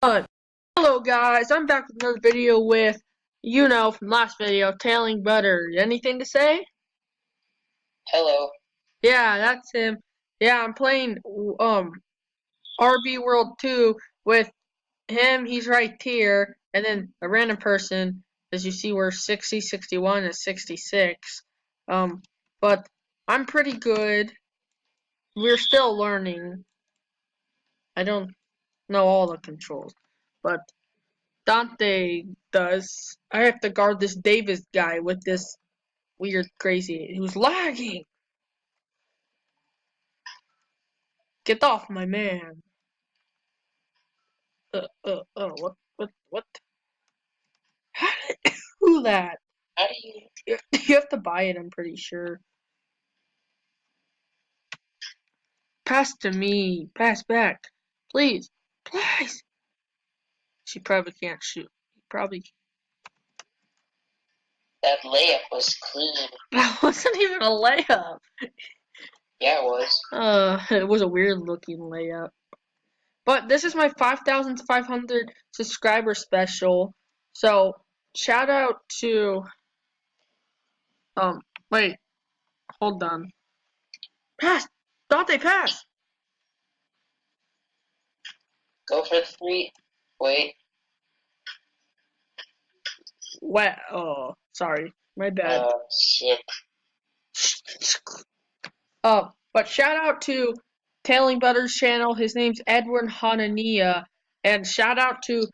Uh, Hello guys, I'm back with another video with, from last video, Tailing Butter. Anything to say? Hello. Yeah, that's him. Yeah, I'm playing, RB World 2 with him, he's right here, and then a random person, as you see we're 60, 61, and 66. But I'm pretty good. We're still learning. I don't know all the controls, but Dante does. I have to guard this Davis guy with this weird, crazy. He was lagging. Get off my man. What? How did I do that? How do you? You have to buy it. I'm pretty sure. Pass to me. Pass back, please, please. She probably can't shoot. Probably. That layup was clean. That wasn't even a layup. Yeah, it was. It was a weird looking layup. But this is my 5,500 subscriber special. So, shout out to, wait, hold on. Pass! Dante, pass! Go for the three. Wait. Wet. Oh, sorry. My bad. Shit. But shout out to Tailing Butters channel. His name's Edwin Hanania. And shout out to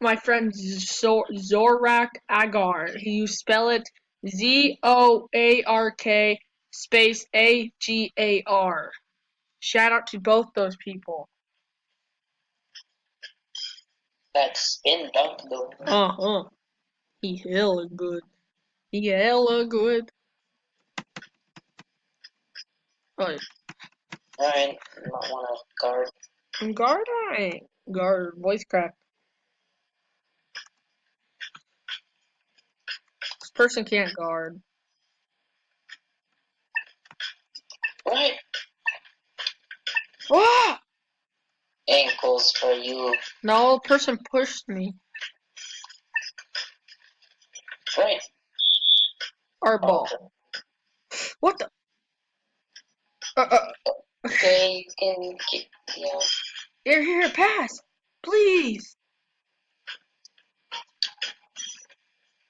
my friend Zorak Agar. You spell it Zoark space Agar. Shout out to both those people. That spin dunk though. Uh-huh. He hella good. He hella good. Oh, Alright, you might want to guard. I'm guard. I guard voice crack. This person can't guard. Right. Ah! Ankles for you. No, person pushed me. Right. Our ball. Oh, What the? Uh. okay, you can get. Yeah. Here, pass. Please.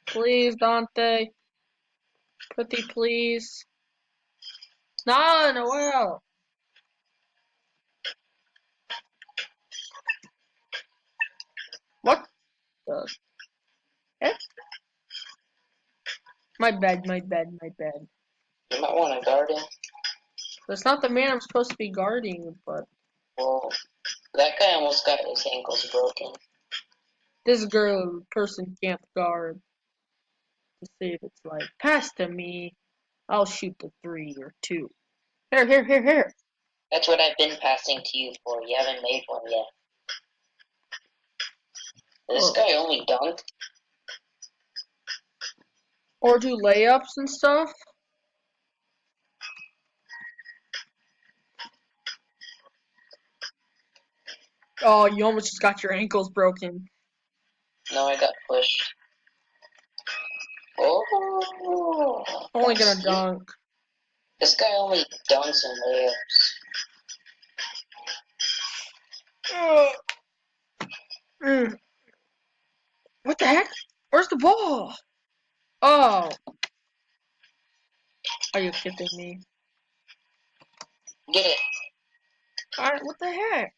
Please, Dante. Pretty please. No, Noel. What the heck? My bad. You might want to guard him. That's not the man I'm supposed to be guarding, but Well, that guy almost got his ankles broken. this person can't guard to save its life. Pass to me. I'll shoot the 3 or 2. Here. That's what I've been passing to you for. You haven't made one yet. This Oh. guy only dunked. Or do layups and stuff. Oh, you almost just got your ankles broken. No, I got pushed. Oh, Only gonna dunk. This guy only dunks and layups. Mm. What the heck? Where's the ball? Oh. Are you kidding me? Get it. Alright, what the heck?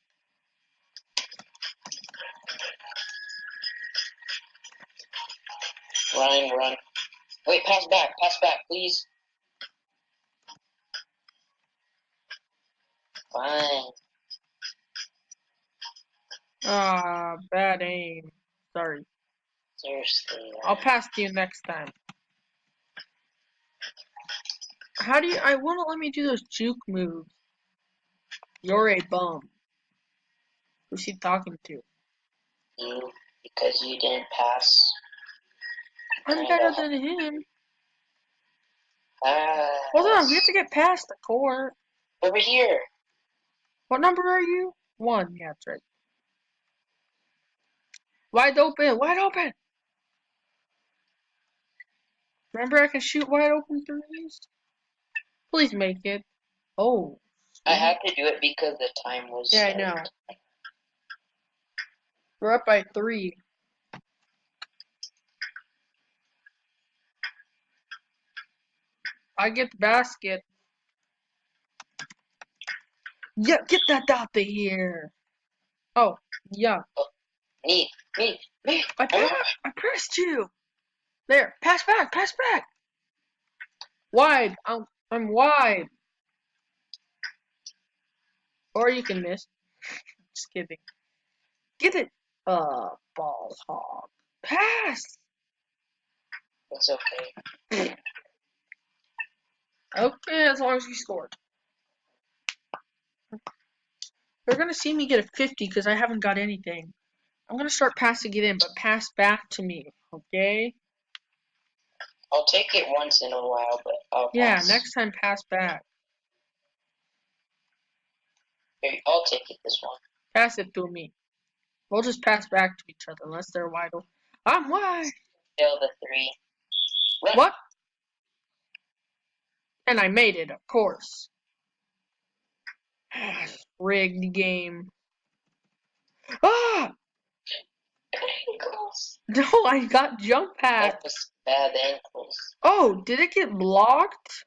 Run. Wait, pass back, please. Fine. Ah, bad aim. Sorry. Seriously. I'll pass to you next time. How do you... I won't let me do those juke moves. You're a bum. Who's he talking to? You, because you didn't pass. I'm better than him. Pass. Hold on, we have to get past the court. Over here. What number are you? 1, yeah, that's right. Wide open, wide open. Remember I can shoot wide open threes? Please make it. Oh. I had to do it because the time was Yeah, I starting. know. We're up by 3. I get the basket. Yeah, get that out of here. Oh, yeah. Oh, me. I pressed you. There, pass back, pass back. Wide. I'm wide. Or you can miss. Just kidding. Get it. Ball hog. Pass. It's okay. Okay, as long as we scored. They're gonna see me get a 50 because I haven't got anything. I'm gonna start passing it in, but pass back to me, okay? I'll take it once in a while, but I'll Yeah, pass. next time pass back. Here, I'll take it this one. Pass it to me. We'll just pass back to each other unless they're wide open. I'm wide. Still the 3. Run. What? And I made it, of course. Rigged game. Ah! Ankles. No, I got jump That packed. was bad ankles. Oh, did it get blocked?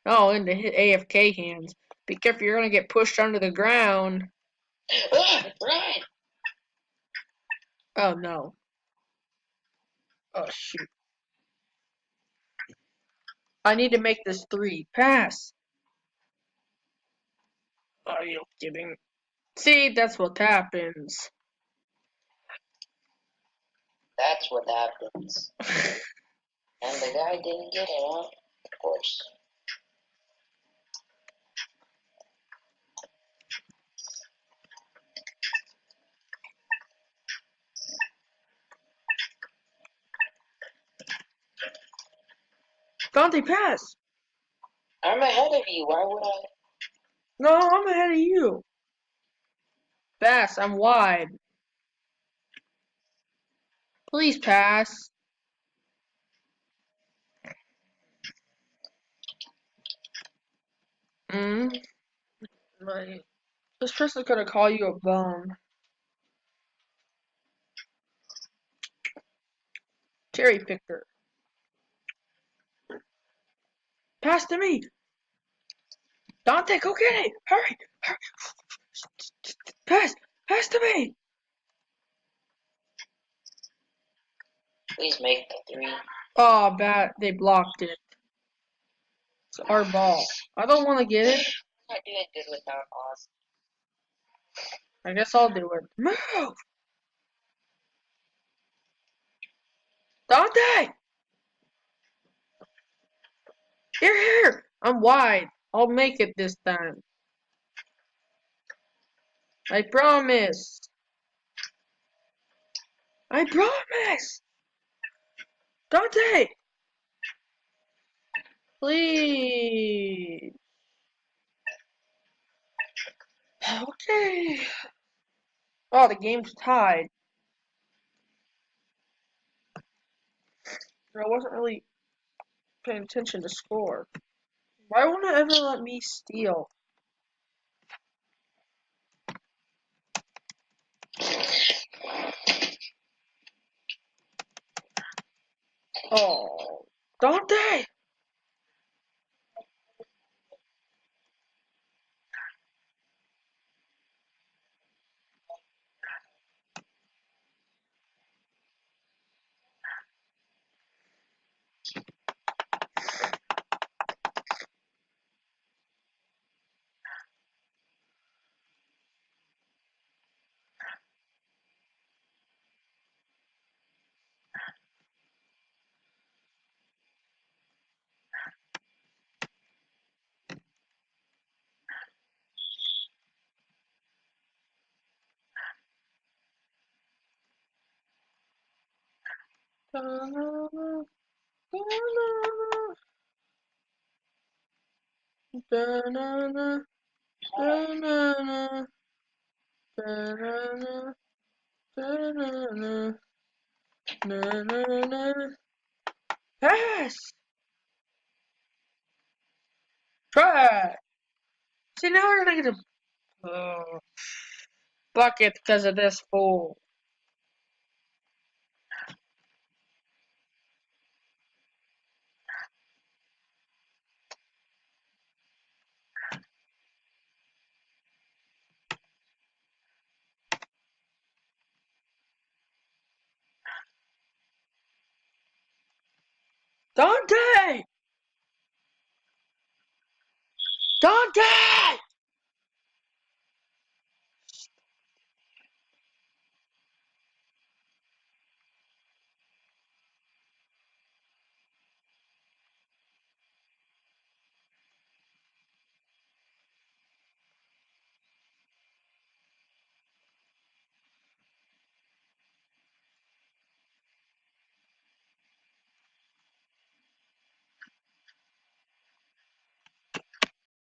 Oh, into AFK hands. Be careful, you're gonna get pushed under the ground. Run! Oh no. Oh shoot. I need to make this 3. Pass. Are you kidding? See, that's what happens. That's what happens. And the guy didn't get it, huh? Of course. Dante, pass. I'm ahead of you. Why would I? No, I'm ahead of you. Pass, I'm wide. Please pass. Mm. Right. This person's gonna call you a bum. Cherry picker. Pass to me. Dante, go get it. Hurry. Hurry. Pass. Pass to me. Please make the 3. Oh, bad. They blocked it. It's our ball. I don't want to get it. I'm not doing good without Oz. I guess I'll do it. Move. Dante. You're here. I'm wide. I'll make it this time. I promise. I promise. Dante. Please. Okay. Oh, the game's tied. I wasn't really paying attention to score. Why won't it ever let me steal? Oh, Dante! Da-na-na, da-na-na, da-na-na, da-na-na, da-na-na. Pass! Try! See, now we're gonna get a bucket because of this fool.